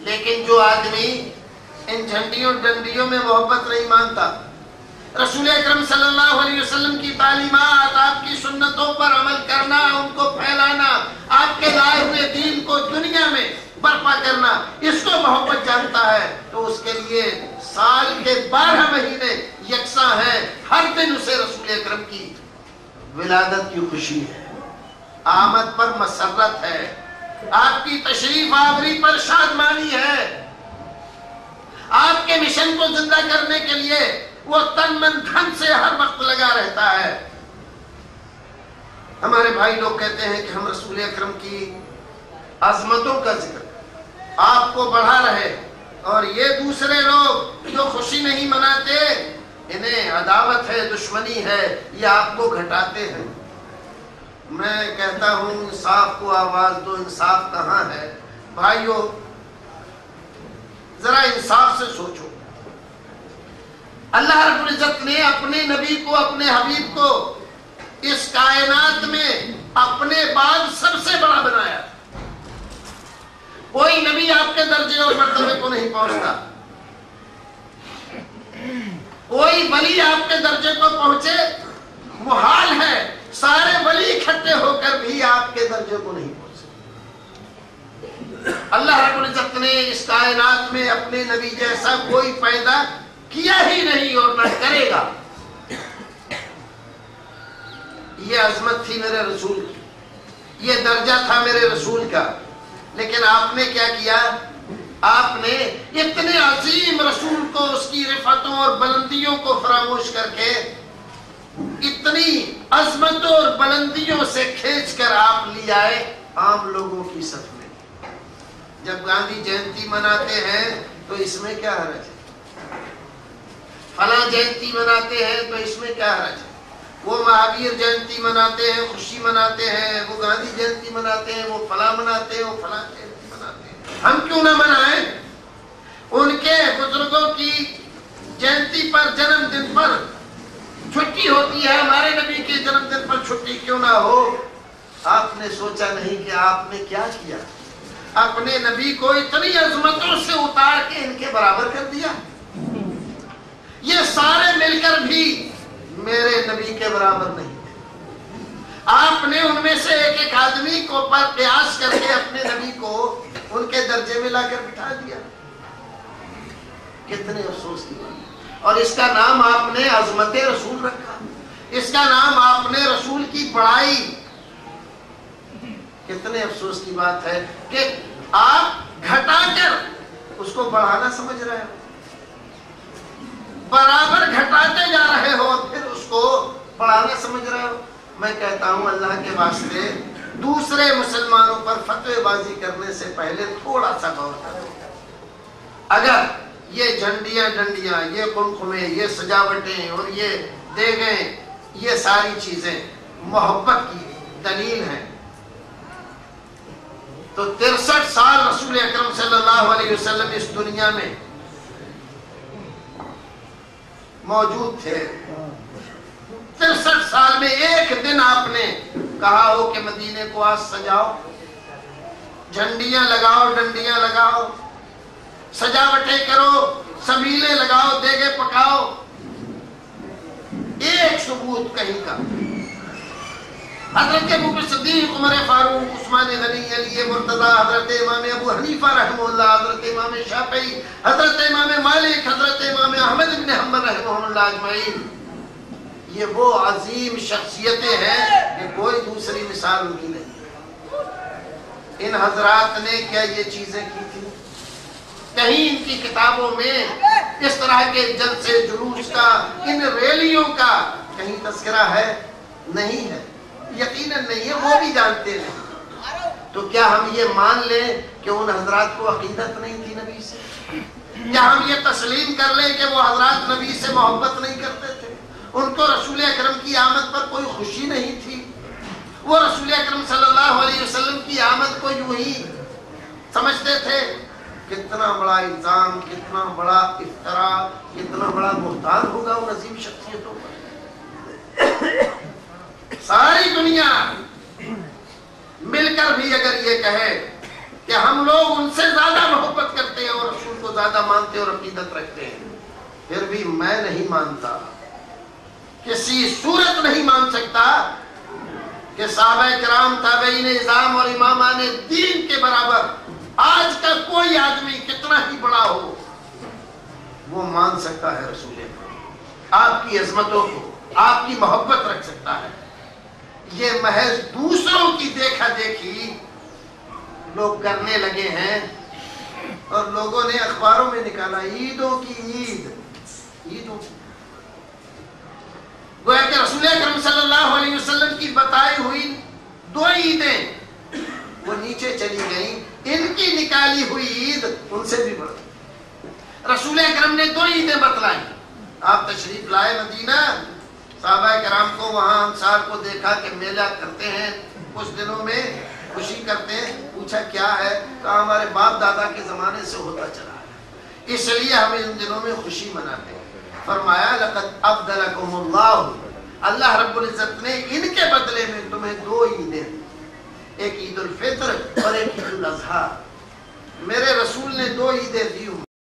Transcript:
لیکن جو آدمی ان جھنڈیوں ڈنڈیوں میں محبت نہیں مانتا، رسول اکرم صلی اللہ علیہ وسلم کی تعلیمات، آپ کی سنتوں پر عمل کرنا، ان کو پھیلانا، آپ کے لائے ہوئے دین کو دنیا میں برپا کرنا، اس کو محبت جانتا ہے، تو اس کے لیے سال کے 12 مہینے یکساں ہیں، ہر دن اسے رسول اکرم کی ولادت کی خوشی ہے، آمد پر مسرت ہے، آپ کی تشریف آوری پر شادمانی ہے، آپ کے مشن کو زندہ کرنے کے لیے وہ تن من دھن سے ہر وقت لگا رہتا ہے۔ ہمارے بھائی لوگ کہتے ہیں کہ ہم رسول اکرم کی عظمتوں کا ذکر آپ کو بڑھا رہے، اور یہ دوسرے لوگ جو خوشی نہیں مناتے، انہیں عداوت ہے، دشمنی ہے، یہ آپ کو گھٹاتے ہیں۔ میں کہتا ہوں انصاف کو آواز دو، انصاف کہاں ہے؟ بھائیو ذرا انصاف سے سوچو، اللہ رب العزت نے اپنے نبی کو، اپنے حبیب کو اس کائنات میں اپنے بعد سب سے بڑا بنایا۔ کوئی نبی آپ کے درجے اور مرتبے کو نہیں پہنچتا، کوئی ولی آپ کے درجے کو پہنچے محال ہے، سارے ولی اکٹھے ہو کر بھی آپ کے درجے کو نہیں پہنچے۔ اللہ رب العزت نے اس کائنات میں اپنے نبی جیسا کوئی پیدا کیا ہی نہیں اور نہ کرے گا۔ یہ عظمت تھی میرے رسول کی، یہ درجہ تھا میرے رسول کا، لیکن آپ نے کیا کیا؟ آپ نے اتنے عظیم رسول کو، اس کی رفعتوں اور بلندیوں کو فراموش کر کے اتنی عظمتوں اور بلندیوں سے کھینچ کر آپ لے آئے عام لوگوں کی صف میں۔ جب گاندھی جینتی مناتے ہیں تو اس میں کیا حرج ہے؟ فلاں جینتی مناتے ہیں تو اس میں کیا حرج ہے؟ وہ مہاویر جینتی مناتے ہیں، خوشی مناتے ہیں، وہ گاندھی جینتی مناتے ہیں، وہ فلاں مناتے ہیں، وہ فلاں جینتی مناتے ہیں۔ ہم کیوں نہ منائیں؟ ان کے بزرگوں کی جینتی پر، جنم دن پر چھٹی ہوتی ہے، ہمارے نبی کے جنم دن پر چھٹی کیوں نہ ہو؟ آپ نے سوچا نہیں کہ آپ نے کیا کیا؟ اپنے نبی کو اتنی عظمتوں سے اتار کے ان کے برابر کر دیا۔ یہ سارے مل کر بھی میرے نبی کے برابر نہیں تھے۔ آپ نے ان میں سے ایک ایک آدمی کو پر قیاس کر کے اپنے نبی کو ان کے درجے میں لا کر بٹھا دیا۔ کتنے افسوس کی بات! اور اس کا نام آپ نے عظمت رسول رکھا، اس کا نام آپ نے رسول کی بڑائی۔ کتنے افسوس کی بات ہے کہ آپ گھٹا کر اس کو بڑھانا سمجھ رہے ہو، برابر گھٹاتے جا رہے ہو، پھر اس کو بڑھانا سمجھ رہے ہو۔ میں کہتا ہوں اللہ کے واسطے دوسرے مسلمانوں پر فتوی بازی کرنے سے پہلے تھوڑا سا غور کرو۔ اگر یہ جھنڈیاں ڈنڈیاں، یہ قمقمے، یہ سجاوٹیں اور یہ دیگیں، یہ ساری چیزیں محبت کی دلیل ہیں، تو 63 سال رسول اکرم صلی اللہ علیہ وسلم اس دنیا میں موجود تھے۔ 63 سال میں ایک دن آپ نے کہا ہو کہ مدینے کو آج سجاؤ، جھنڈیاں لگاؤ، ڈنڈیاں لگاؤ، سجاوٹیں کرو، سبیلے لگاؤ، دیگے پکاؤ، ایک ثبوت کہیں کا؟ حضرت ابوبکر صدیق، عمر فاروق، عثمان غنی، علی مرتضی، حضرت امام ابو حنیفہ رحمہ اللہ، حضرت امام شافعی، حضرت امام مالک، حضرت امام احمد بن حنبل رحمہ اللہ اجمعین، یہ وہ عظیم شخصیتیں ہیں کہ کوئی دوسری مثال ان کی نہیں۔ ان حضرات نے کیا یہ چیزیں کی تھی؟ کہیں ان کی کتابوں میں اس طرح کے جلسے جلوس کا، ان ریلیوں کا کہیں تذکرہ ہے؟ نہیں ہے، یقیناً نہیں ہے، وہ بھی جانتے ہیں۔ تو کیا ہم یہ مان لیں کہ ان حضرات کو عقیدت نہیں تھی نبی سے؟ کیا ہم یہ تسلیم کر لیں کہ وہ حضرات نبی سے محبت نہیں کرتے تھے؟ ان کو رسول اکرم کی آمد پر کوئی خوشی نہیں تھی؟ وہ رسول اکرم صلی اللہ علیہ وسلم کی آمد کو یوں ہی سمجھتے تھے؟ کتنا بڑا الزام، کتنا بڑا افتراء، کتنا بڑا بہتان ہوگا ان عظیم شخصیتوں پر۔ ساری دنیا مل کر بھی اگر یہ کہے کہ ہم لوگ ان سے زیادہ محبت کرتے ہیں اور رسول کو زیادہ مانتے اور عقیدت رکھتے ہیں، پھر بھی میں نہیں مانتا، کسی صورت نہیں مان سکتا کہ صحابہ کرام، تابعین اعظام اور امامان دین کے برابر آج کا کوئی آدمی کتنا ہی بڑا ہو وہ مان سکتا ہے رسول آپ کی عظمتوں کو، آپ کی محبت رکھ سکتا ہے۔ یہ محض دوسروں کی دیکھا دیکھی لوگ کرنے لگے ہیں، اور لوگوں نے اخباروں میں نکالا عیدوں کی عید، عیدوں کی، گویا کہ رسول اکرم صلی اللہ علیہ وسلم کی بتائی ہوئی 2 عیدیں وہ نیچے چلی گئیں، ان کی نکالی ہوئی عید ان سے بھی بڑھ۔ رسول اکرم نے 2 عیدیں بتلائیں، آپ تشریف لائے مدینہ، صحابہ کرام کو وہاں انصار کو دیکھا کہ میلہ کرتے ہیں، کچھ دنوں میں خوشی کرتے ہیں، پوچھا کیا ہے، کہا ہمارے باپ دادا کے زمانے سے ہوتا چلا ہے، اس لیے ہم ان دنوں میں خوشی مناتے ہیں۔ فرمایا لقد ابدلکم اللہ، اللہ رب العزت نے ان کے بدلے میں تمہیں 2 عیدیں، ایک عید الفطر اور ایک عید الاضحیٰ، میرے رسول نے 2 عیدیں دی۔